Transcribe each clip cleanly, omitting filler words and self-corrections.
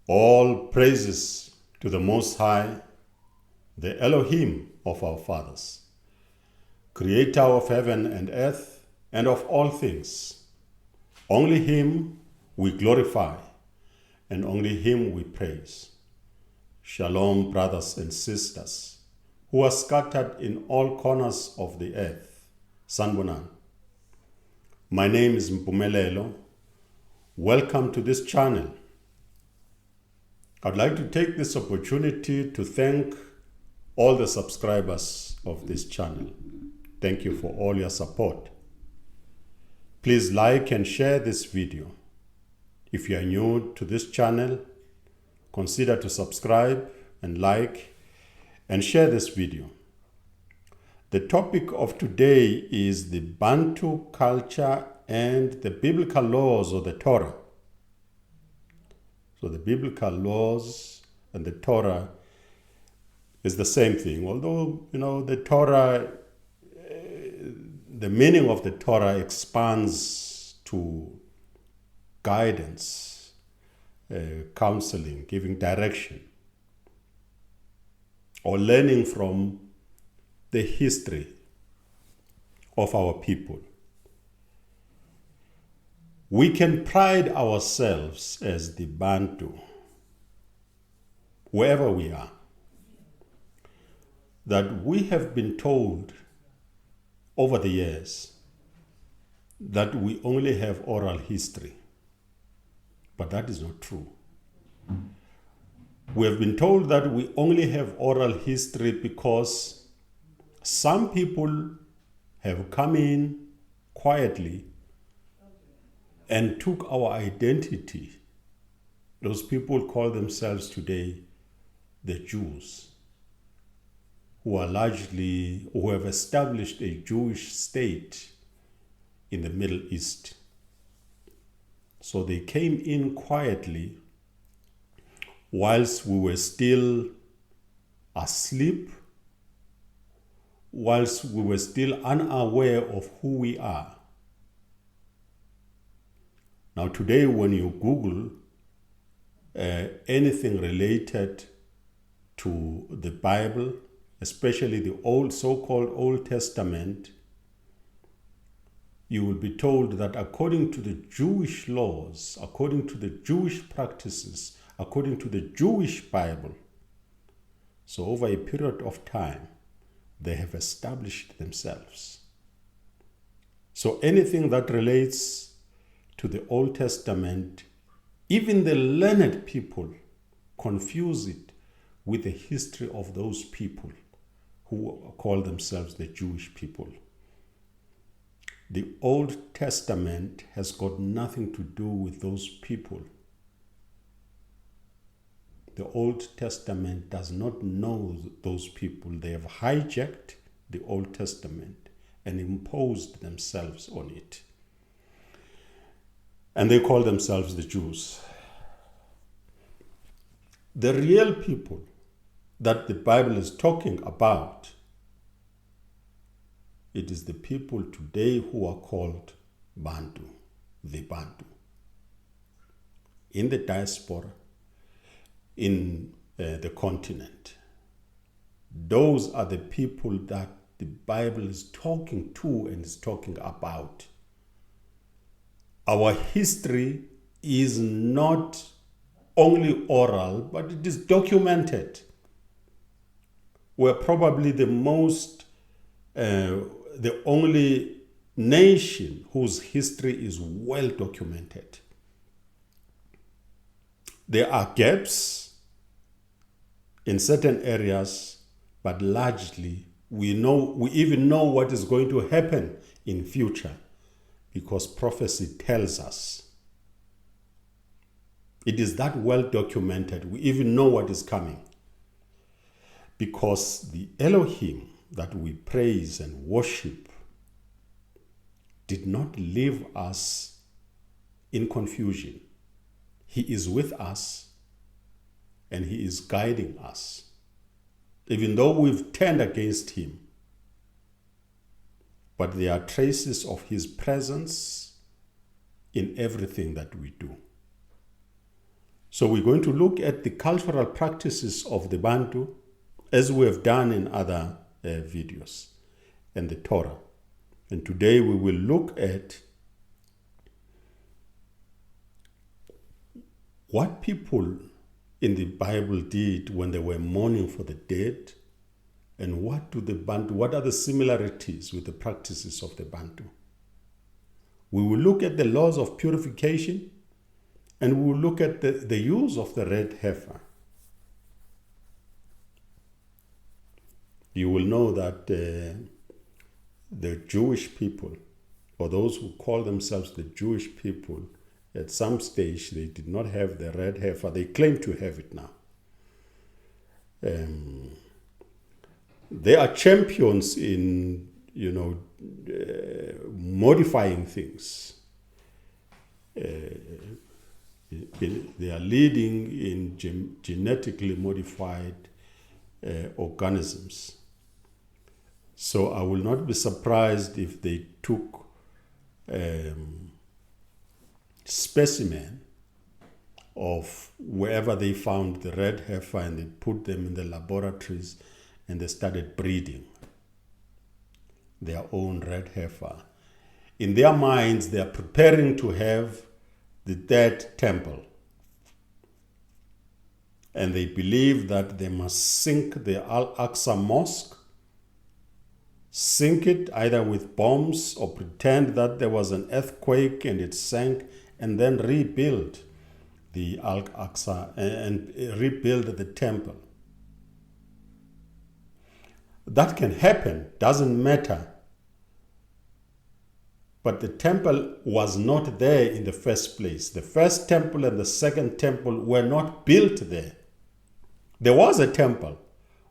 All praises to the Most High, the Elohim of our fathers, creator of heaven and earth and of all things. Only him we glorify and only him we praise. Shalom, brothers and sisters who are scattered in all corners of the earth. Sanbonan. My name is Mpumelelo. Welcome to this channel. I'd like to take this opportunity to thank all the subscribers of this channel. Thank you for all your support. Please like and share this video. If you are new to this channel, consider to subscribe and like and share this video. The topic of today is the Bantu culture and the biblical laws of the Torah. So the biblical laws and the Torah is the same thing. Although, the Torah, the meaning of the Torah expands to guidance, counseling, giving direction, or learning from the history of our people. We can pride ourselves as the Bantu, wherever we are, that we have been told over the years that we only have oral history. But that is not true. We have been told that we only have oral history because some people have come in quietly and took our identity. Those people call themselves today the Jews, who have established a Jewish state in the Middle East. So they came in quietly whilst we were still asleep, whilst we were still unaware of who we are. Now today, when you Google anything related to the Bible, especially the so-called Old Testament, you will be told that according to the Jewish laws, according to the Jewish practices, according to the Jewish Bible, so over a period of time, they have established themselves. So anything that relates to the Old Testament, even the learned people confuse it with the history of those people who call themselves the Jewish people. The Old Testament has got nothing to do with those people. The Old Testament does not know those people. They have hijacked the Old Testament and imposed themselves on it. And they call themselves the Jews. The real people that the Bible is talking about, it is the people today who are called Bantu, the Bantu. In the diaspora, in the continent. Those are the people that the Bible is talking to and is talking about. Our history is not only oral, but it is documented. We're probably the only nation whose history is well documented. There are gaps in certain areas, but largely we even know what is going to happen in future because prophecy tells us. It is that well documented. We even know what is coming. Because the Elohim that we praise and worship did not leave us in confusion. He is with us and he is guiding us. Even though we've turned against him, but there are traces of his presence in everything that we do. So we're going to look at the cultural practices of the Bantu as we have done in other videos, and the Torah. And today we will look at what people in the Bible did when they were mourning for the dead, and what are the similarities with the practices of the Bantu. We will look at the laws of purification, and we will look at the use of the red heifer. You will know that the Jewish people, or those who call themselves the Jewish people, at some stage they did not have the red heifer. They claim to have it now. They are champions in, modifying things. They are leading in genetically modified organisms. So I will not be surprised if they took specimen of wherever they found the red heifer and they put them in the laboratories and they started breeding their own red heifer. In their minds, they are preparing to have the third temple. And they believe that they must sink the Al-Aqsa Mosque, sink it either with bombs or pretend that there was an earthquake and it sank, and then rebuild the Al-Aqsa and rebuild the temple. That can happen, doesn't matter. But the temple was not there in the first place. The first temple and the second temple were not built there. There was a temple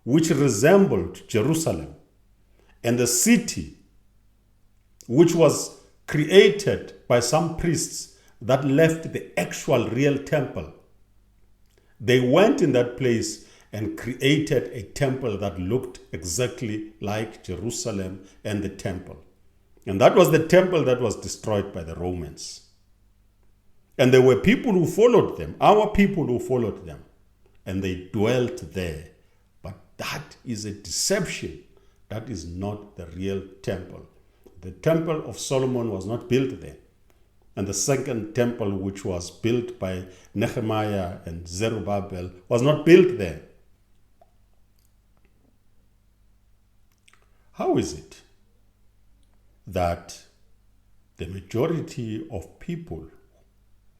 which resembled Jerusalem, and the city which was created by some priests that left the actual real temple. They went in that place and created a temple that looked exactly like Jerusalem and the temple. And that was the temple that was destroyed by the Romans. And there were people who followed them, our people who followed them, and they dwelt there. But that is a deception. That is not the real temple. The temple of Solomon was not built there. And the second temple, which was built by Nehemiah and Zerubbabel, was not built there. How is it that the majority of people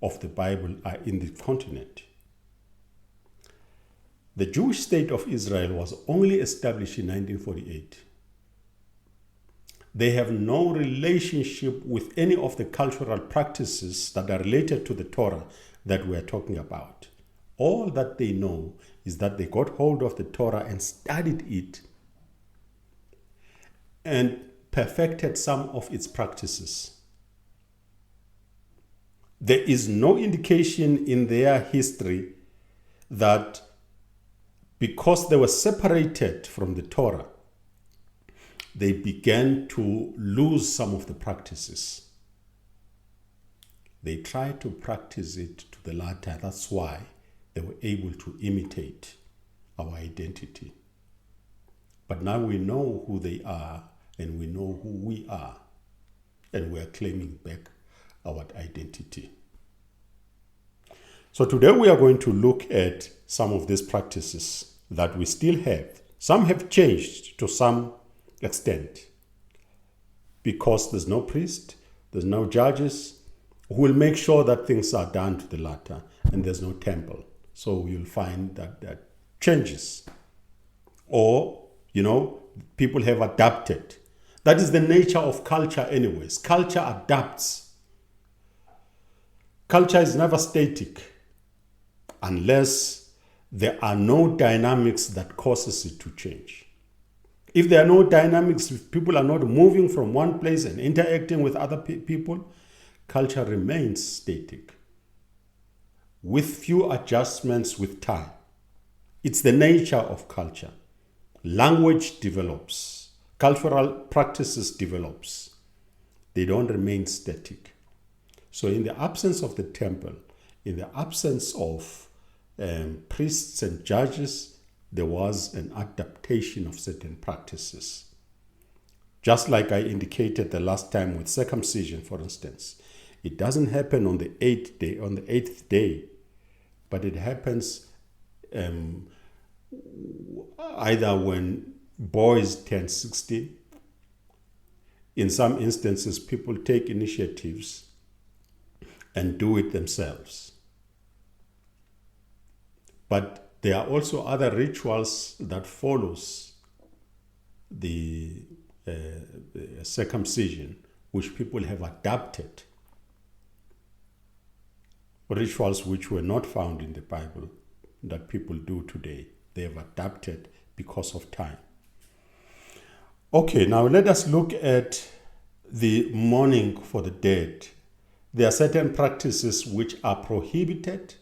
of the Bible are in the continent? The Jewish state of Israel was only established in 1948. They have no relationship with any of the cultural practices that are related to the Torah that we are talking about. All that they know is that they got hold of the Torah and studied it and perfected some of its practices. There is no indication in their history that because they were separated from the Torah, they began to lose some of the practices. They tried to practice it to the latter. That's why they were able to imitate our identity. But now we know who they are and we know who we are, and we are claiming back our identity. So today we are going to look at some of these practices that we still have. Some have changed to some extent because there's no priest, there's no judges who will make sure that things are done to the latter, and there's no temple. So you'll find that changes. Or, people have adapted. That is the nature of culture anyways. Culture adapts. Culture is never static unless there are no dynamics that causes it to change. If there are no dynamics, if people are not moving from one place and interacting with other people, culture remains static with few adjustments with time. It's the nature of culture. Language develops. Cultural practices develops. They don't remain static. So in the absence of the temple, in the absence of priests and judges, there was an adaptation of certain practices. Just like I indicated the last time with circumcision, for instance. It doesn't happen on the eighth day, but it happens either when boys turn 16. In some instances, people take initiatives and do it themselves. But there are also other rituals that follows the circumcision, which people have adapted. Rituals which were not found in the Bible that people do today. They have adapted because of time. Okay, now let us look at the mourning for the dead. There are certain practices which are prohibited,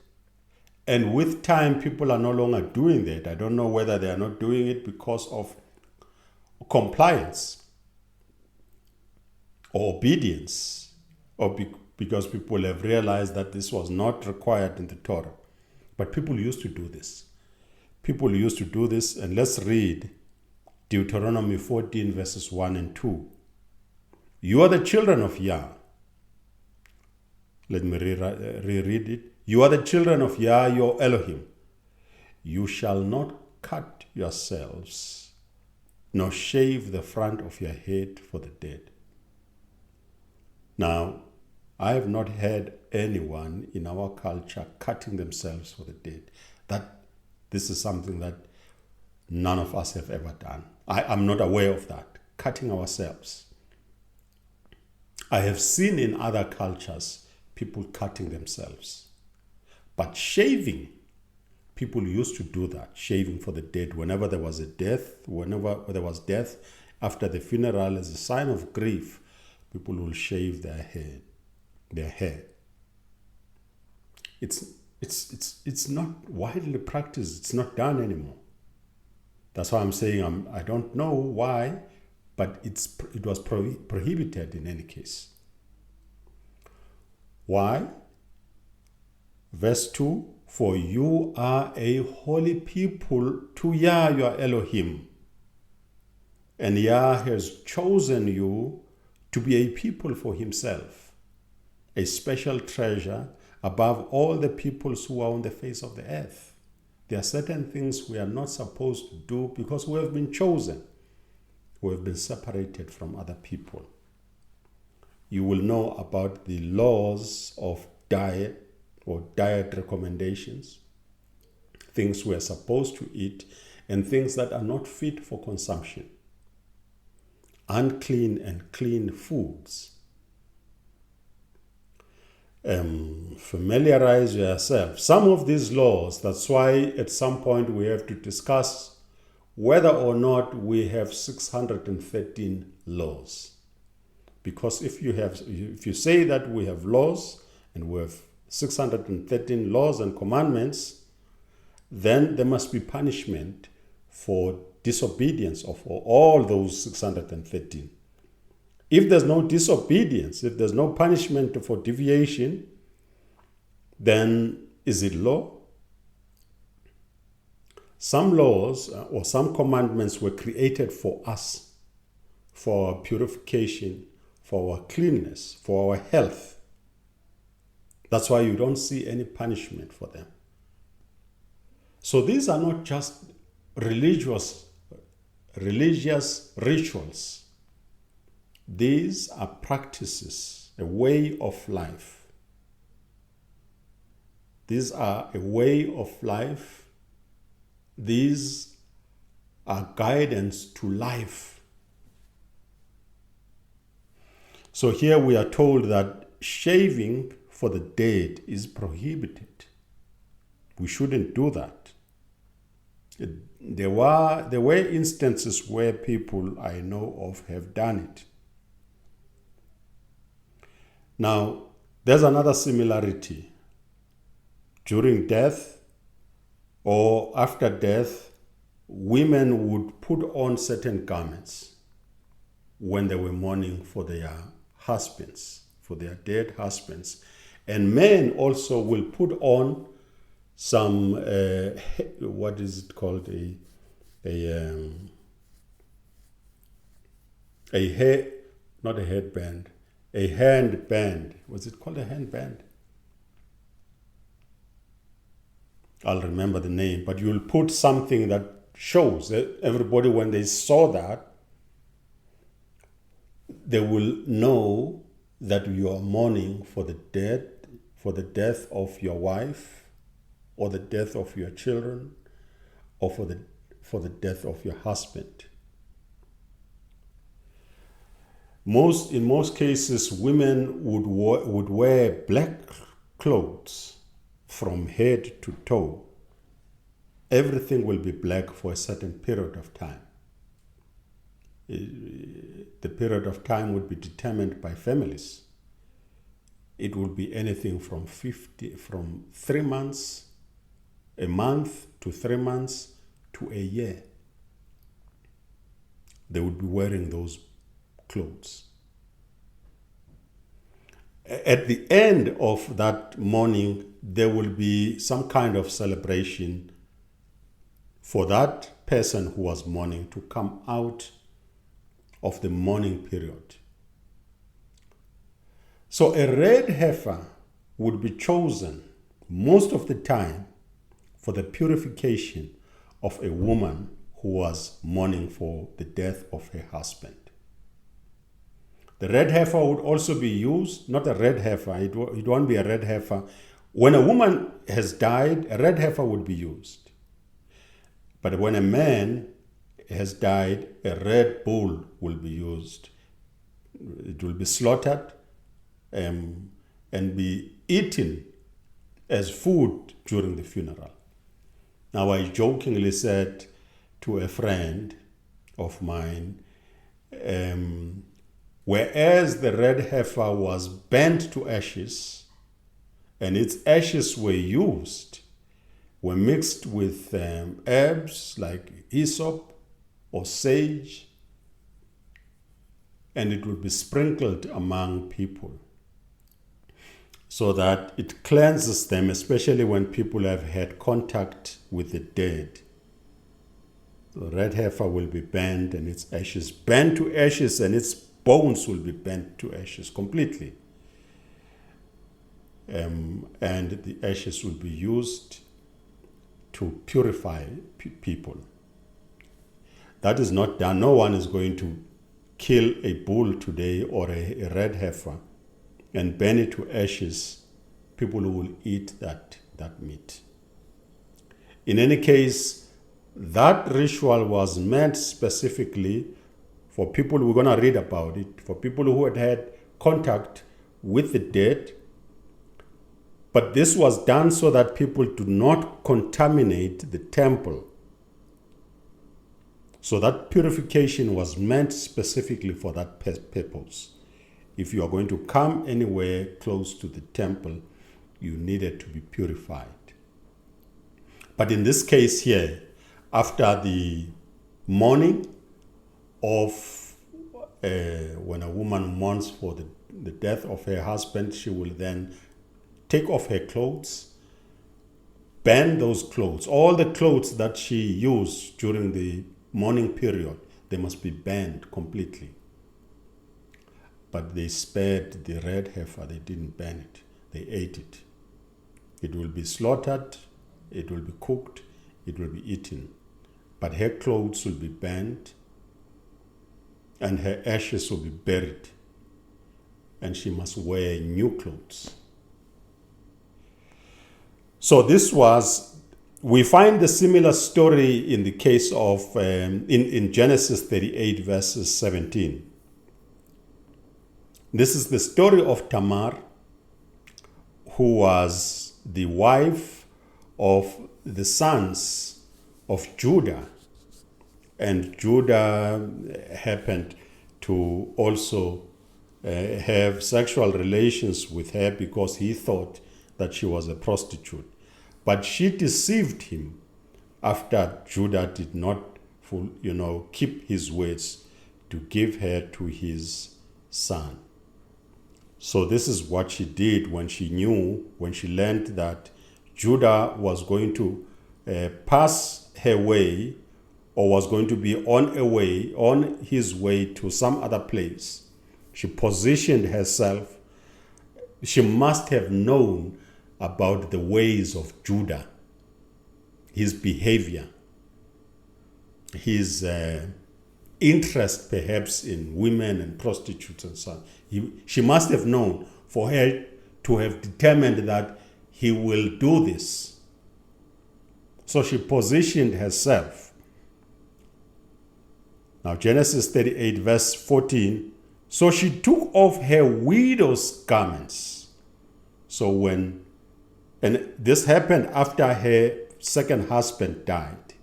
and with time people are no longer doing that. I don't know whether they are not doing it because of compliance or obedience, or because people have realized that this was not required in the Torah. But people used to do this. People used to do this, and let's read Deuteronomy 14 verses 1 and 2. You are the children of Yah. Let me reread it. You are the children of Yah, your Elohim. You shall not cut yourselves, nor shave the front of your head for the dead. Now, I have not heard anyone in our culture cutting themselves for the dead. This is something that none of us have ever done. I'm not aware of that, cutting ourselves. I have seen in other cultures people cutting themselves. But shaving, people used to do that, shaving for the dead. Whenever there was a death, after the funeral, as a sign of grief, people will shave their hair. It's not widely practiced. It's not done anymore. That's why I'm saying I don't know why, but it was prohibited in any case. Why? Verse 2, for you are a holy people to Yah your Elohim, and Yah has chosen you to be a people for himself, a special treasure above all the peoples who are on the face of the earth. There are certain things we are not supposed to do because we have been chosen. We have been separated from other people. You will know about the laws of diet or diet recommendations, things we are supposed to eat, and things that are not fit for consumption. Unclean and clean foods. Familiarize yourself. Some of these laws, that's why at some point we have to discuss whether or not we have 613 laws. Because if you say that we have laws and we have 613 laws and commandments, then there must be punishment for disobedience of all those 613. If there's no disobedience, if there's no punishment for deviation, then is it law? Some laws or some commandments were created for us, for our purification, for our cleanness, for our health. That's why you don't see any punishment for them. So these are not just religious rituals. These are practices, a way of life. These are a way of life. These are guidance to life. So here we are told that shaving for the dead is prohibited. We shouldn't do that. There were instances where people I know of have done it. Now, there's another similarity. During death or after death, women would put on certain garments when they were mourning for their husbands, for their dead husbands. And men also will put on some what is it called, a hair, not a headband, a handband. Was it called a handband? I'll remember the name, but you'll put something that shows that everybody, when they saw that, they will know that you are mourning for the death of your wife, or the death of your children, or for the death of your husband. In most cases, women would wear black clothes from head to toe. Everything will be black for a certain period of time. The period of time would be determined by families. It would be anything from 3 months, a month to 3 months to a year. They would be wearing those clothes. At the end of that mourning, there will be some kind of celebration for that person who was mourning to come out of the mourning period. So a red heifer would be chosen most of the time for the purification of a woman who was mourning for the death of her husband. The red heifer would also be used, not a red heifer, it won't be a red heifer. When a woman has died, a red heifer would be used. But when a man has died, a red bull will be used. It will be slaughtered and be eaten as food during the funeral. Now, I jokingly said to a friend of mine, whereas the red heifer was burnt to ashes, and its ashes were mixed with herbs like hyssop or sage, and it would be sprinkled among people so that it cleanses them, especially when people have had contact with the dead. The red heifer will be burnt and its ashes burnt to ashes, and its bones will be burnt to ashes completely. And the ashes will be used to purify people. That is not done. No one is going to kill a bull today or a red heifer and burn it to ashes. People who will eat that meat. In any case, that ritual was meant specifically for people, we're going to read about it, for people who had contact with the dead. But this was done so that people do not contaminate the temple. So that purification was meant specifically for that purpose. If you are going to come anywhere close to the temple, you needed to be purified. But in this case here, after the mourning of when a woman mourns for the death of her husband, she will then take off her clothes, burn those clothes. All the clothes that she used during the mourning period, they must be burned completely. But they spared the red heifer. They didn't burn it. They ate it. It will be slaughtered, it will be cooked, it will be eaten. But her clothes will be burned and her ashes will be buried. And she must wear new clothes. So we find the similar story in the case of, in Genesis 38 verses 17. This is the story of Tamar, who was the wife of the sons of Judah. And Judah happened to also have sexual relations with her because he thought that she was a prostitute. But she deceived him after Judah did not keep his words to give her to his son. So this is what she did when she learned that Judah was going to pass her way, or was going to be on his way to some other place. She positioned herself. She must have known about the ways of Judah, his behavior, his interest perhaps in women and prostitutes and so on. She must have known for her to have determined that he will do this. So she positioned herself. Now Genesis 38 verse 14, so she took off her widow's garments. So and this happened after her second husband died.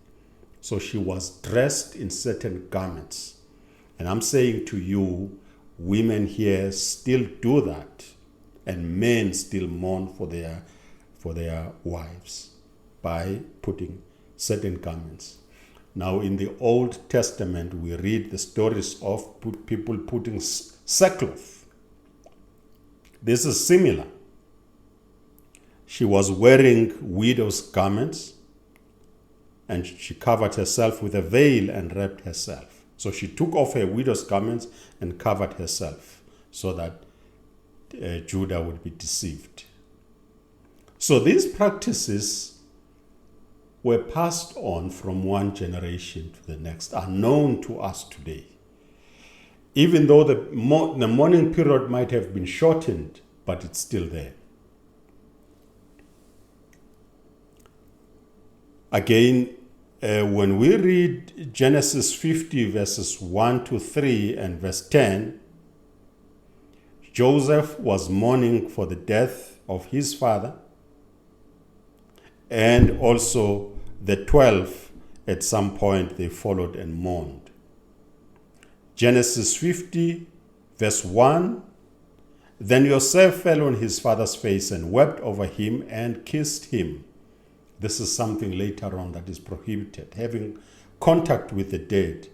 So she was dressed in certain garments. And I'm saying to you, women here still do that. And men still mourn for their wives by putting certain garments. Now in the Old Testament, we read the stories of people putting sackcloth. This is similar. She was wearing widow's garments, and she covered herself with a veil and wrapped herself. So she took off her widow's garments and covered herself so that Judah would be deceived. So these practices were passed on from one generation to the next, are known to us today. Even though the mourning period might have been shortened, but it's still there. Again, when we read Genesis 50 verses 1 to 3 and verse 10, Joseph was mourning for the death of his father, and also the 12, at some point they followed and mourned. Genesis 50 verse 1, then Joseph fell on his father's face and wept over him and kissed him. This is something later on that is prohibited, having contact with the dead.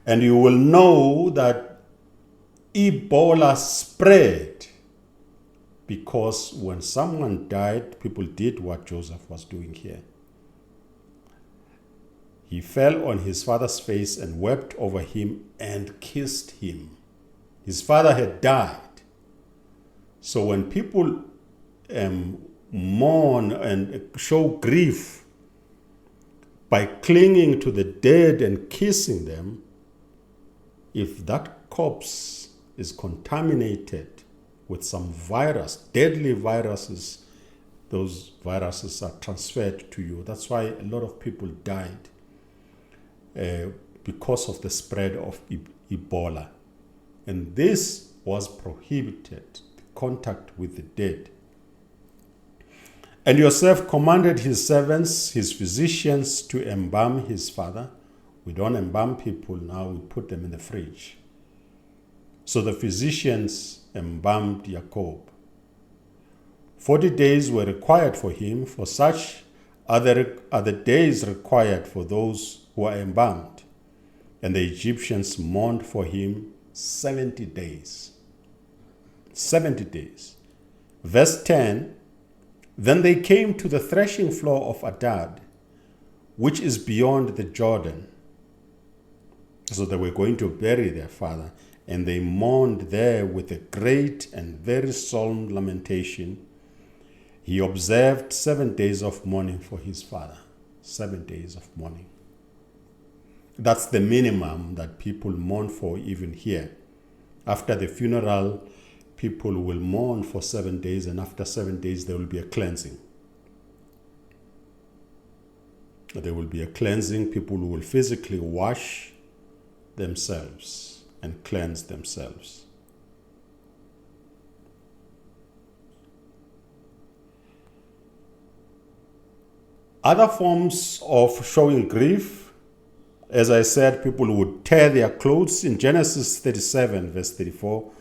And you will know that Ebola spread because when someone died, people did what Joseph was doing here. He fell on his father's face and wept over him and kissed him. His father had died. So when people mourn and show grief by clinging to the dead and kissing them, if that corpse is contaminated with some virus, deadly viruses, those viruses are transferred to you. That's why a lot of people died because of the spread of Ebola. And this was prohibited, contact with the dead. And Joseph commanded his servants, his physicians, to embalm his father. We don't embalm people now, we put them in the fridge. So the physicians embalmed Jacob. 40 days were required for him, for such are the days required for those who are embalmed. And the Egyptians mourned for him 70 days. 70 days. Verse 10, then they came to the threshing floor of Adad, which is beyond the Jordan. So they were going to bury their father, and they mourned there with a great and very solemn lamentation. He observed 7 days of mourning for his father. 7 days of mourning. That's the minimum that people mourn for even here. After the funeral, people will mourn for 7 days, and after 7 days there will be a cleansing. There will be a cleansing. People will physically wash themselves and cleanse themselves. Other forms of showing grief, as I said, people would tear their clothes. In Genesis 37 verse 34,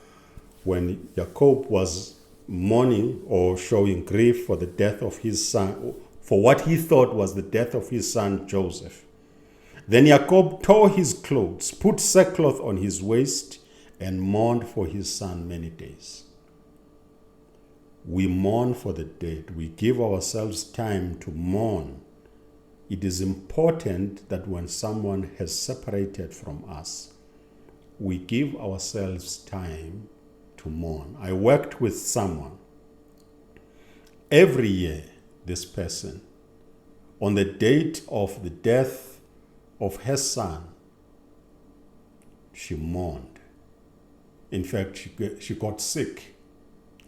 when Jacob was mourning or showing grief for the death of his son, for what he thought was the death of his son Joseph. Then Jacob tore his clothes, put sackcloth on his waist, and mourned for his son many days. We mourn for the dead. We give ourselves time to mourn. It is important that when someone has separated from us, we give ourselves time to mourn. I worked with someone. Every year, this person, on the date of the death of her son, she mourned. In fact, she got sick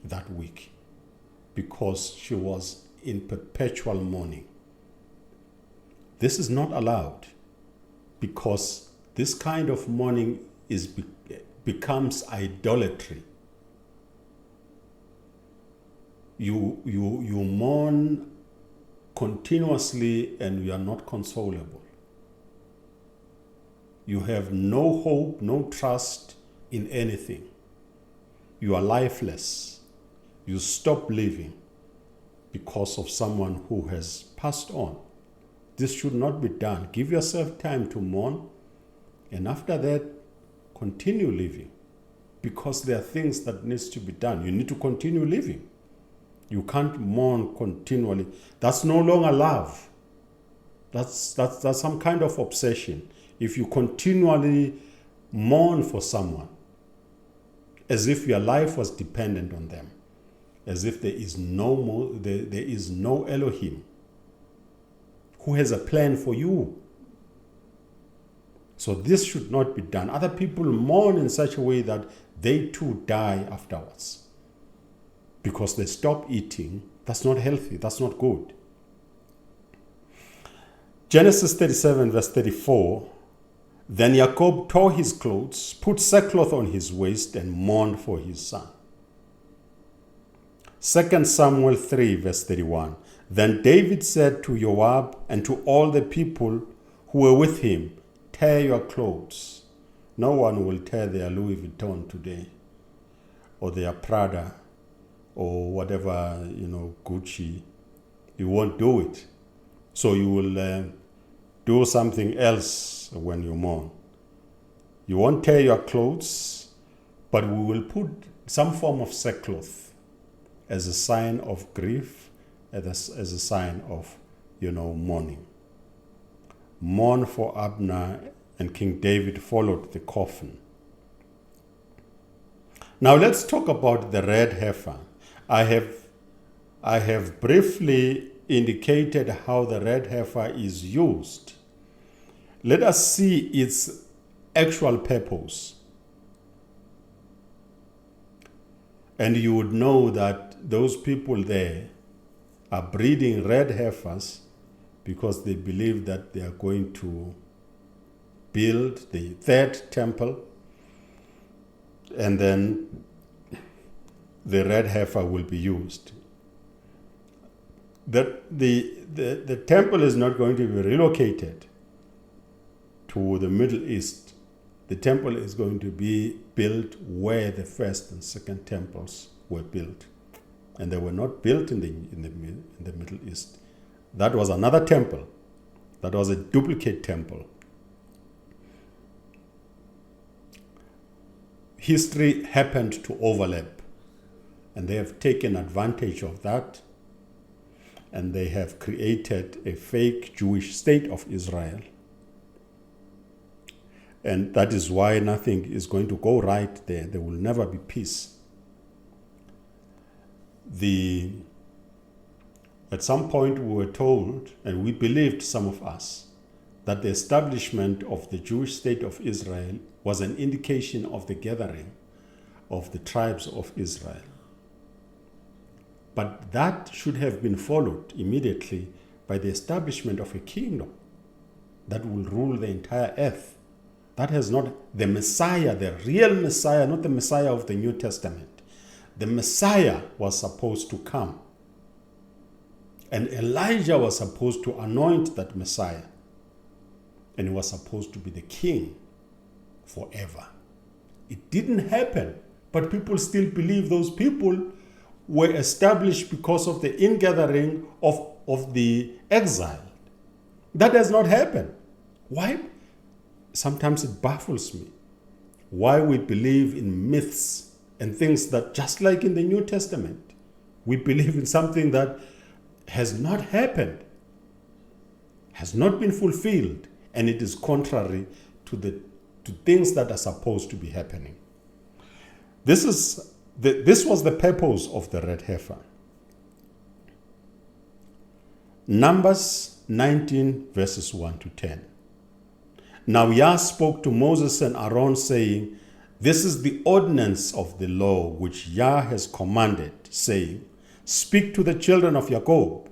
that week because she was in perpetual mourning. This is not allowed because this kind of mourning becomes idolatry. You mourn continuously and you are not consolable. You have no hope, no trust in anything. You are lifeless. You stop living because of someone who has passed on. This should not be done. Give yourself time to mourn, and after that, continue living, because there are things that needs to be done. You need to continue living. You can't mourn continually. That's no longer love. That's some kind of obsession. If you continually mourn for someone, as if your life was dependent on them, as if there is no Elohim who has a plan for you. So this should not be done. Other people mourn in such a way that they too die afterwards because they stop eating. That's not healthy. That's not good. Genesis 37 verse 34, then Jacob tore his clothes, put sackcloth on his waist, and mourned for his son. 2 Samuel 3 verse 31, then David said to Joab and to all the people who were with him, tear your clothes. No one will tear their Louis Vuitton today, or their Prada, or whatever, Gucci. You won't do it. So you will do something else when you mourn. You won't tear your clothes, but we will put some form of sackcloth as a sign of grief, as a sign of, mourning. Mourn for Abner, and King David followed the coffin. Now let's talk about the red heifer. I have briefly indicated how the red heifer is used. Let us see its actual purpose. And you would know that those people there are breeding red heifers because they believe that they are going to build the third temple, and then the red heifer will be used. The temple is not going to be relocated to the Middle East. The temple is going to be built where the first and second temples were built, and they were not built in the Middle East. That was another temple. That was a duplicate temple. History happened to overlap, and they have taken advantage of that, and they have created a fake Jewish state of Israel. And that is why nothing is going to go right there. There will never be peace. At some point we were told, and we believed, some of us, that the establishment of the Jewish state of Israel was an indication of the gathering of the tribes of Israel. But that should have been followed immediately by the establishment of a kingdom that will rule the entire earth. That has not, the Messiah, the real Messiah, not the Messiah of the New Testament. The Messiah was supposed to come. And Elijah was supposed to anoint that Messiah. And he was supposed to be the king forever. It didn't happen, but people still believe those people were established because of the ingathering of the exile. That does not happen. Why? Sometimes it baffles me why we believe in myths and things that, just like in the New Testament, We believe in something that has not happened, has not been fulfilled, and it is contrary to things that are supposed to be happening. This was the purpose of the red heifer. Numbers 19 verses 1 to 10. Now Yah spoke to Moses and Aaron, saying, This is the ordinance of the law which Yah has commanded, saying, Speak to the children of Jacob,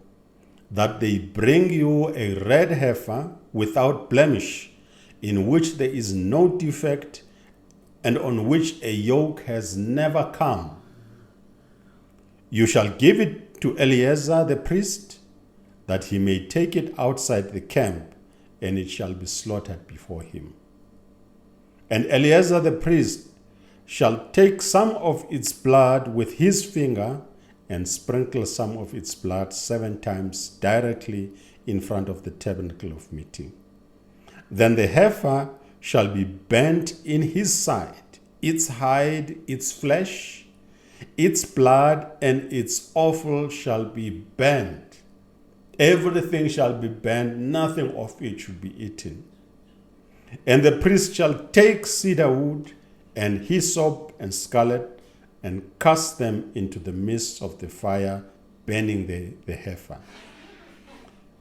that they bring you a red heifer without blemish, in which there is no defect, and on which a yoke has never come. You shall give it to Eleazar the priest, that he may take it outside the camp, and it shall be slaughtered before him. And Eleazar the priest shall take some of its blood with his finger and sprinkle some of its blood 7 times directly in front of the tabernacle of meeting. Then the heifer shall be burnt in his side, its hide, its flesh, its blood, and its offal shall be burnt. Everything shall be burnt, nothing of it should be eaten. And the priest shall take cedar wood and hyssop and scarlet and cast them into the midst of the fire, burning the heifer.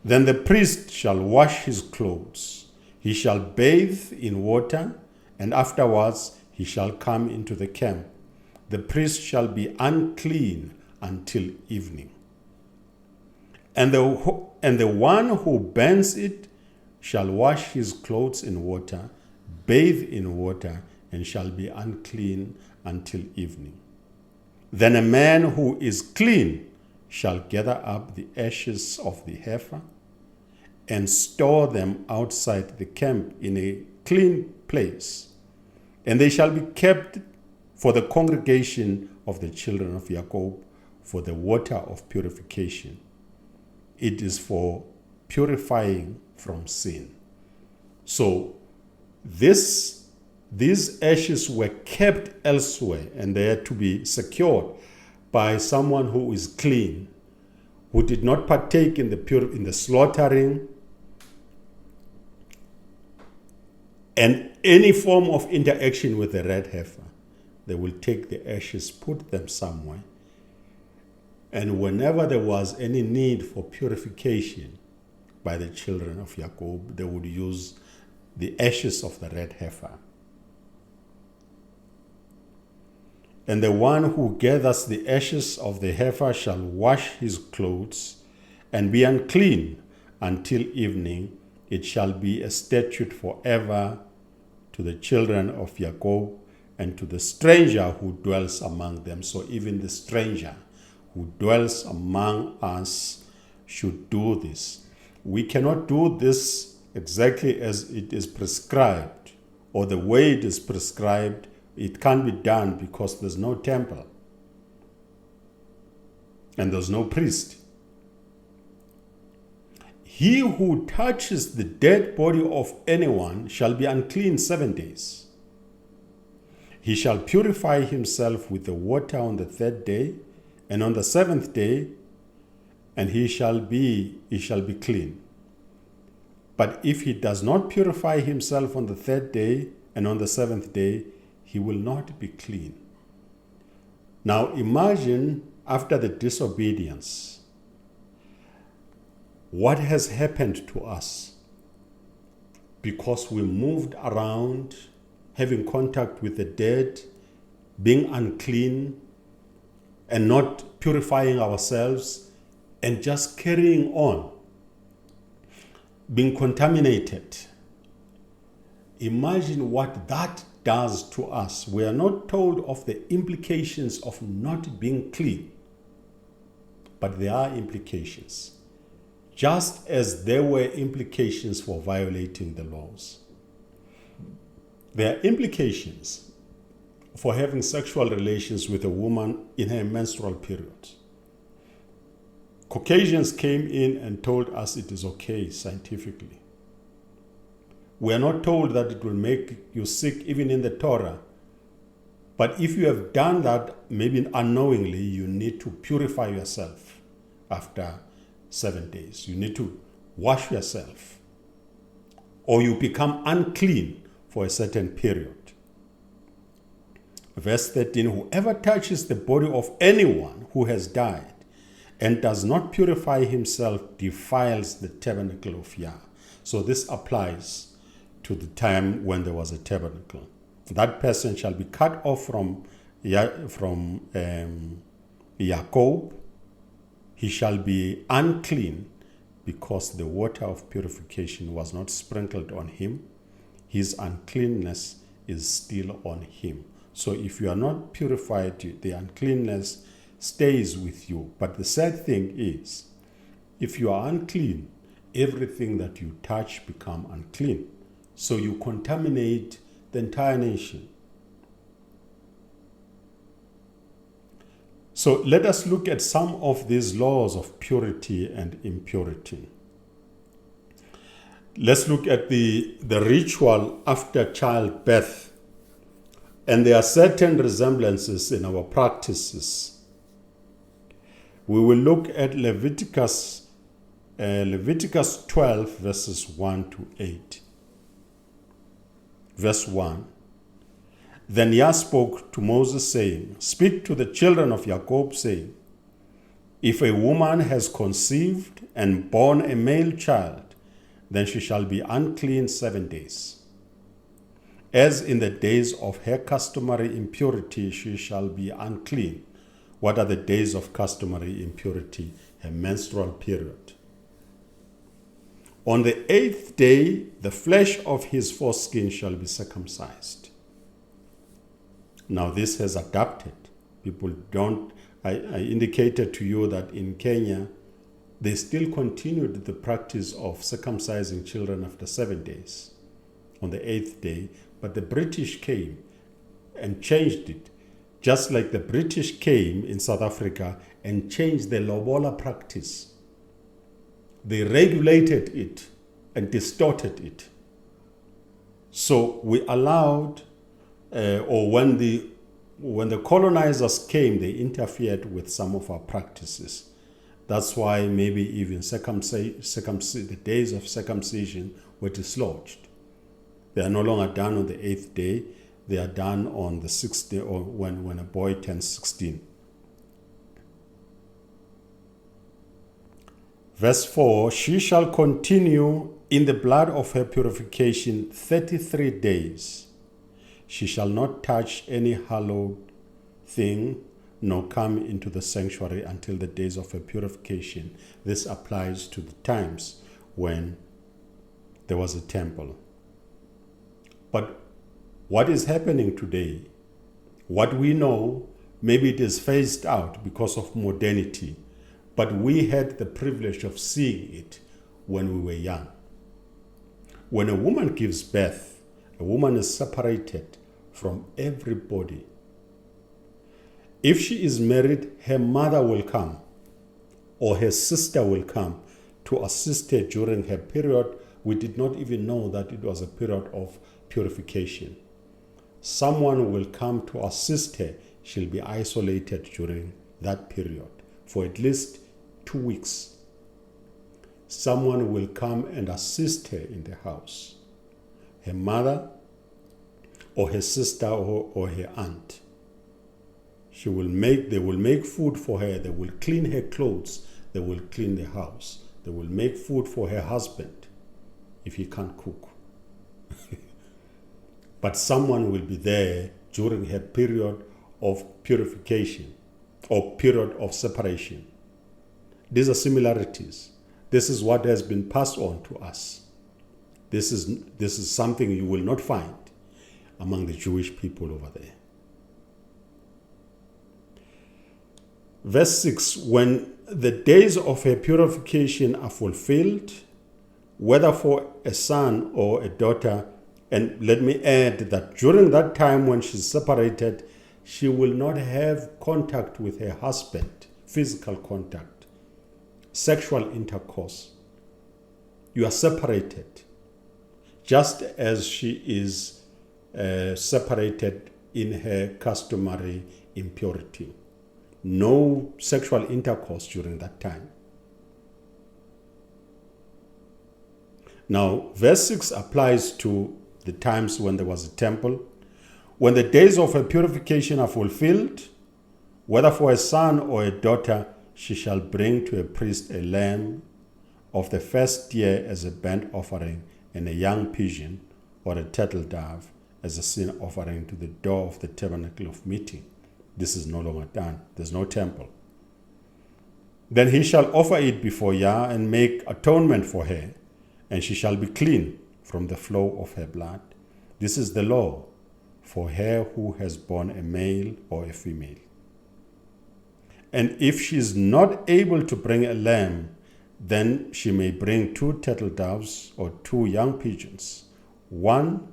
Then the priest shall wash his clothes. He shall bathe in water, and afterwards he shall come into the camp. The priest shall be unclean until evening. And the one who burns it shall wash his clothes in water, bathe in water, and shall be unclean until evening. Then a man who is clean shall gather up the ashes of the heifer and store them outside the camp in a clean place. And they shall be kept for the congregation of the children of Jacob, for the water of purification. It is for purifying from sin. So these ashes were kept elsewhere, and they had to be secured by someone who is clean, who did not partake in the slaughtering and any form of interaction with the red heifer. They will take the ashes, put them somewhere, and whenever there was any need for purification by the children of Jacob, they would use the ashes of the red heifer. And the one who gathers the ashes of the heifer shall wash his clothes and be unclean until evening. It shall be a statute forever to the children of Jacob and to the stranger who dwells among them. So even the stranger who dwells among us should do this. We cannot do this exactly as it is prescribed or the way it is prescribed. It can't be done because there's no temple and there's no priest. He who touches the dead body of anyone shall be unclean 7 days. He shall purify himself with the water on the 3rd day, and on the 7th day, and he shall be clean. But if he does not purify himself on the 3rd day and on the 7th day, he will not be clean. Now imagine after the disobedience, what has happened to us because we moved around, having contact with the dead, being unclean, and not purifying ourselves, and just carrying on, being contaminated. Imagine what that does to us. We are not told of the implications of not being clean, but there are implications, just as there were implications for violating the laws. There are implications for having sexual relations with a woman in her menstrual period. Caucasians came in and told us it is okay scientifically. We are not told that it will make you sick. Even in the Torah, But if you have done that, maybe unknowingly, you need to purify yourself after 7 days. You need to wash yourself, or you become unclean for a certain period. Verse 13, whoever touches the body of anyone who has died and does not purify himself defiles the tabernacle of Yah. So this applies to the time when there was a tabernacle. That person shall be cut off from Jacob. He shall be unclean because the water of purification was not sprinkled on him. His uncleanness is still on him. So if you are not purified, the uncleanness stays with you. But the sad thing is, if you are unclean, everything that you touch become unclean. So you contaminate the entire nation. So let us look at some of these laws of purity and impurity. Let's look at the ritual after childbirth. And there are certain resemblances in our practices. We will look at Leviticus 12, verses 1 to 8. Verse 1. Then Yah spoke to Moses, saying, speak to the children of Jacob, saying, if a woman has conceived and born a male child, then she shall be unclean 7 days. As in the days of her customary impurity, she shall be unclean. What are the days of customary impurity? Her menstrual period. On the 8th day, the flesh of his foreskin shall be circumcised. Now this has adapted. People don't, I indicated to you that in Kenya, they still continued the practice of circumcising children after 7 days, on the 8th day, but the British came and changed it, just like the British came in South Africa and changed the lobola practice. They regulated it and distorted it. So we allowed, when the colonizers came, they interfered with some of our practices. That's why maybe even the days of circumcision were dislodged. They are no longer done on the 8th day. They are done on the 6th day, or when a boy turns 16. Verse 4, she shall continue in the blood of her purification 33 days. She shall not touch any hallowed thing, nor come into the sanctuary until the days of her purification. This applies to the times when there was a temple. But what is happening today, what we know, maybe it is phased out because of modernity, but we had the privilege of seeing it when we were young. When a woman gives birth, a woman is separated from everybody. If she is married, her mother will come or her sister will come to assist her during her period. We did not even know that it was a period of purification. Someone will come to assist her. She'll be isolated during that period for at least 2 weeks. Someone will come and assist her in the house. Her mother or her sister or her aunt. They will make food for her. They will clean her clothes. They will clean the house. They will make food for her husband if he can't cook. But someone will be there during her period of purification or period of separation. These are similarities. This is what has been passed on to us. This is something you will not find among the Jewish people over there. Verse 6, when the days of her purification are fulfilled, whether for a son or a daughter, and let me add that during that time when she's separated, she will not have contact with her husband, physical contact, sexual intercourse. You are separated, just as she is separated in her customary impurity. No sexual intercourse during that time. Now, verse 6 applies to the times when there was a temple. When the days of her purification are fulfilled, whether for a son or a daughter, she shall bring to a priest a lamb of the first year as a burnt offering, and a young pigeon or a turtle dove as a sin offering to the door of the tabernacle of meeting. This is no longer done. There's no temple. Then he shall offer it before Yah and make atonement for her, and she shall be clean from the flow of her blood. This is the law for her who has borne a male or a female. And if she is not able to bring a lamb, then she may bring 2 turtle doves or 2 young pigeons, one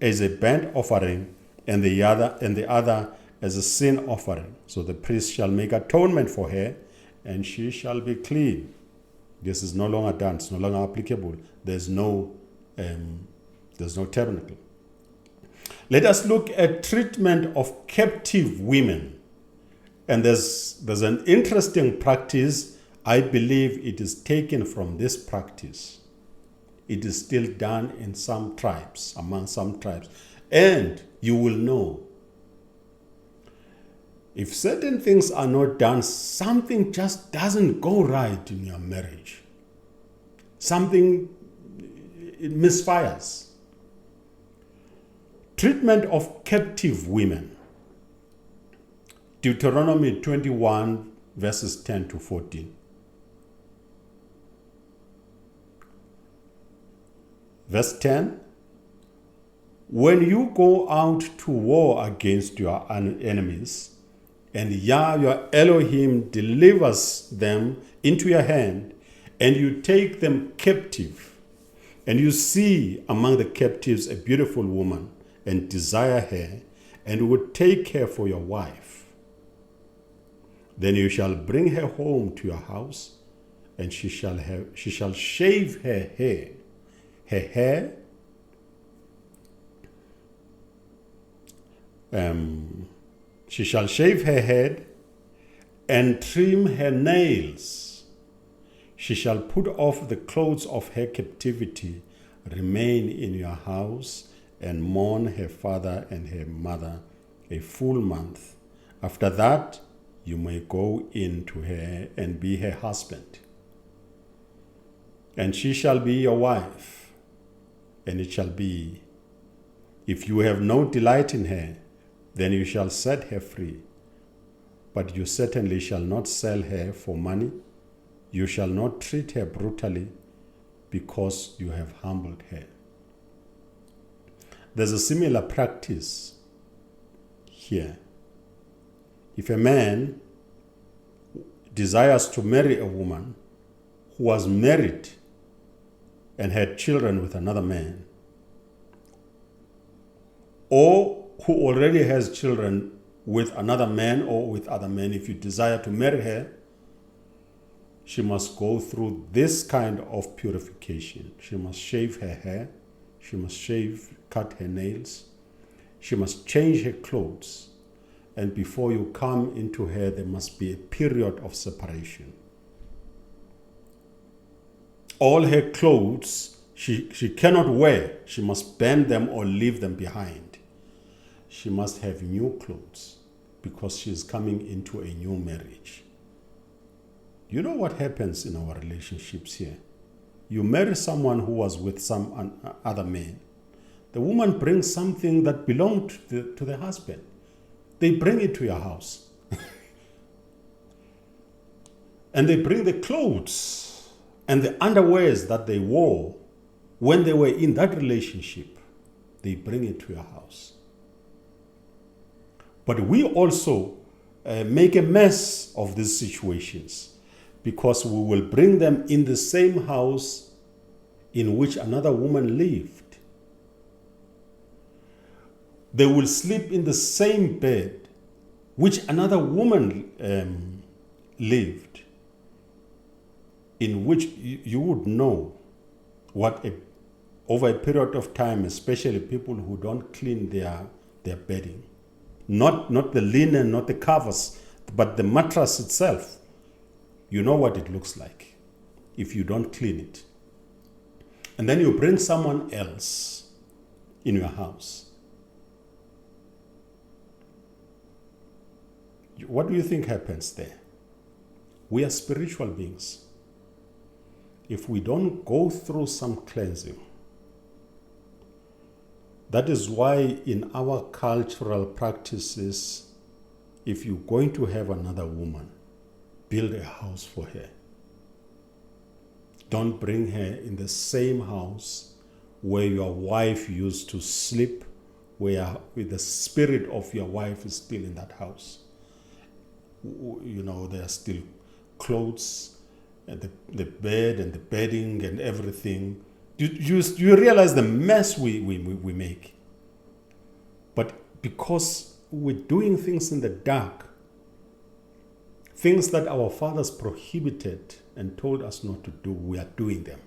as a burnt offering and the other as a sin offering. So the priest shall make atonement for her, and she shall be clean. This is no longer done. It's no longer applicable. There's no tabernacle. Let us look at treatment of captive women. And there's an interesting practice. I believe it is taken from this practice. It is still done in some tribes, among some tribes. And you will know, if certain things are not done, something just doesn't go right in your marriage. Something, it misfires. Treatment of captive women. Deuteronomy 21, verses 10 to 14. Verse 10, when you go out to war against your enemies, and Yah your Elohim delivers them into your hand, and you take them captive, and you see among the captives a beautiful woman, and desire her, and would take her for your wife, then you shall bring her home to your house, and she shall shave her hair. She shall shave her head and trim her nails. She shall put off the clothes of her captivity, remain in your house, and mourn her father and her mother a full month. After that, you may go in to her and be her husband. And she shall be your wife. And it shall be, if you have no delight in her, then you shall set her free. But you certainly shall not sell her for money. You shall not treat her brutally, because you have humbled her. There's a similar practice here. If a man desires to marry a woman who was married and had children with another man, or who already has children with another man or with other men, if you desire to marry her, she must go through this kind of purification. She must shave her hair, she must cut her nails, she must change her clothes, and before you come into her, there must be a period of separation. All her clothes she cannot wear. She must burn them or leave them behind. She must have new clothes because she is coming into a new marriage. You know what happens in our relationships here? You marry someone who was with some other man. The woman brings something that belonged to the husband. They bring it to your house. And they bring the clothes and the underwears that they wore when they were in that relationship. They bring it to your house. But we also make a mess of these situations because we will bring them in the same house in which another woman lived. They will sleep in the same bed which another woman lived, in which you would know what over a period of time, especially people who don't clean their bedding, Not the linen, not the covers, but the mattress itself. You know what it looks like if you don't clean it. And then you bring someone else in your house. What do you think happens there? We are spiritual beings. If we don't go through some cleansing, that is why in our cultural practices, if you're going to have another woman, build a house for her. Don't bring her in the same house where your wife used to sleep, where the spirit of your wife is still in that house. You know, there are still clothes and the bed and the bedding and everything. You realize the mess we make. But because we're doing things in the dark, things that our fathers prohibited and told us not to do, we are doing them.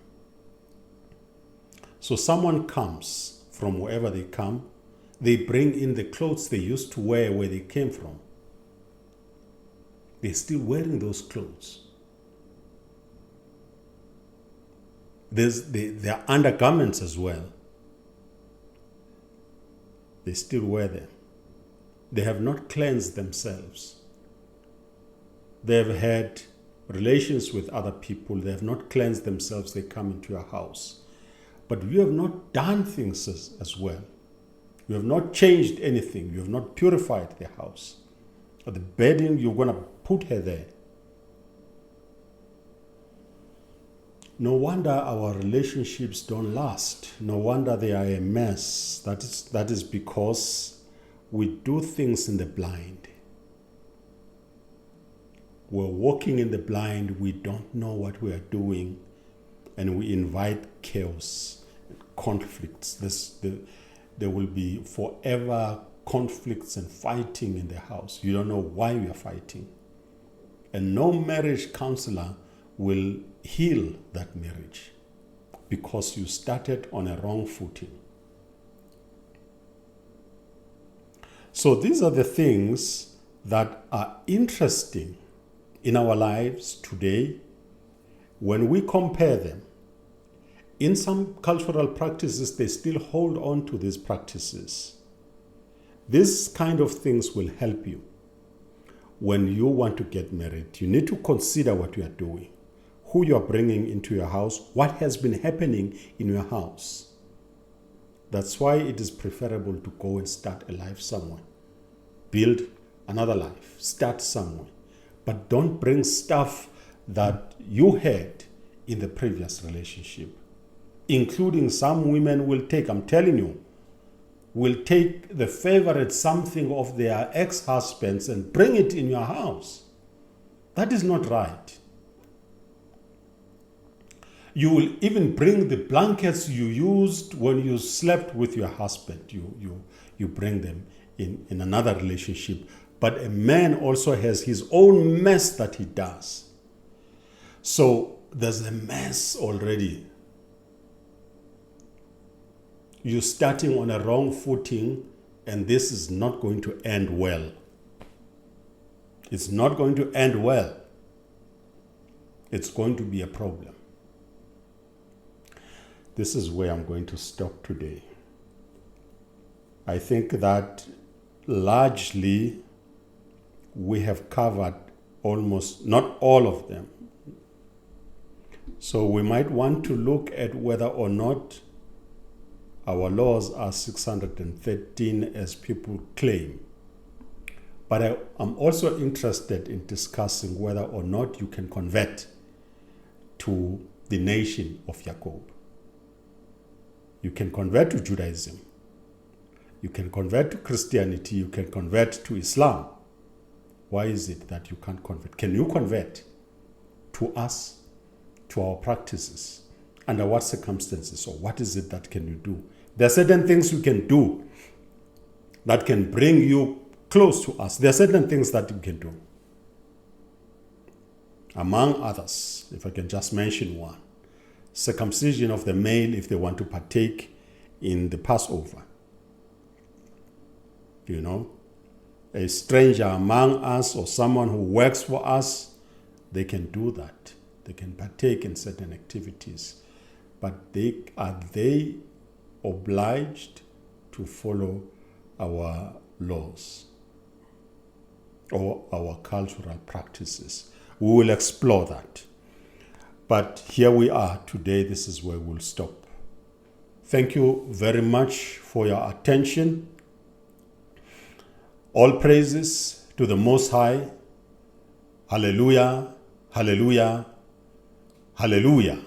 So someone comes from wherever they come, they bring in the clothes they used to wear where they came from. They're still wearing those clothes. There are undergarments as well. They still wear them. They have not cleansed themselves. They have had relations with other people. They have not cleansed themselves. They come into your house. But you have not done things as well. You have not changed anything. You have not purified the house. Or the bedding, you're going to put her there. No wonder our relationships don't last. No wonder they are a mess. That is because we do things in the blind. We're walking in the blind. We don't know what we are doing. And we invite chaos and conflicts. There will be forever conflicts and fighting in the house. You don't know why we are fighting. And no marriage counselor will heal that marriage because you started on a wrong footing. So these are the things that are interesting in our lives today. When we compare them, in some cultural practices, they still hold on to these practices. These kind of things will help you when you want to get married. You need to consider what you are doing, who you are bringing into your house, what has been happening in your house. That's why it is preferable to go and start a life somewhere. Build another life. Start somewhere. But don't bring stuff that you had in the previous relationship. Including some women will take, I'm telling you, will take the favorite something of their ex-husbands and bring it in your house. That is not right. You will even bring the blankets you used when you slept with your husband. You bring them in another relationship. But a man also has his own mess that he does. So there's a mess already. You're starting on a wrong footing, and this is not going to end well. It's not going to end well. It's going to be a problem. This is where I'm going to stop today. I think that largely we have covered almost, not all of them. So we might want to look at whether or not our laws are 613 as people claim. But I'm also interested in discussing whether or not you can convert to the nation of Jacob. You can convert to Judaism. You can convert to Christianity. You can convert to Islam. Why is it that you can't convert? Can you convert to us, to our practices? Under what circumstances, or what is it that can you do? There are certain things you can do that can bring you close to us. There are certain things that you can do. Among others, if I can just mention one, circumcision of the male if they want to partake in the Passover. You know, a stranger among us or someone who works for us, they can do that. They can partake in certain activities. But are they obliged to follow our laws or our cultural practices? We will explore that. But here we are today. This is where we'll stop. Thank you very much for your attention. All praises to the Most High. Hallelujah, hallelujah, hallelujah.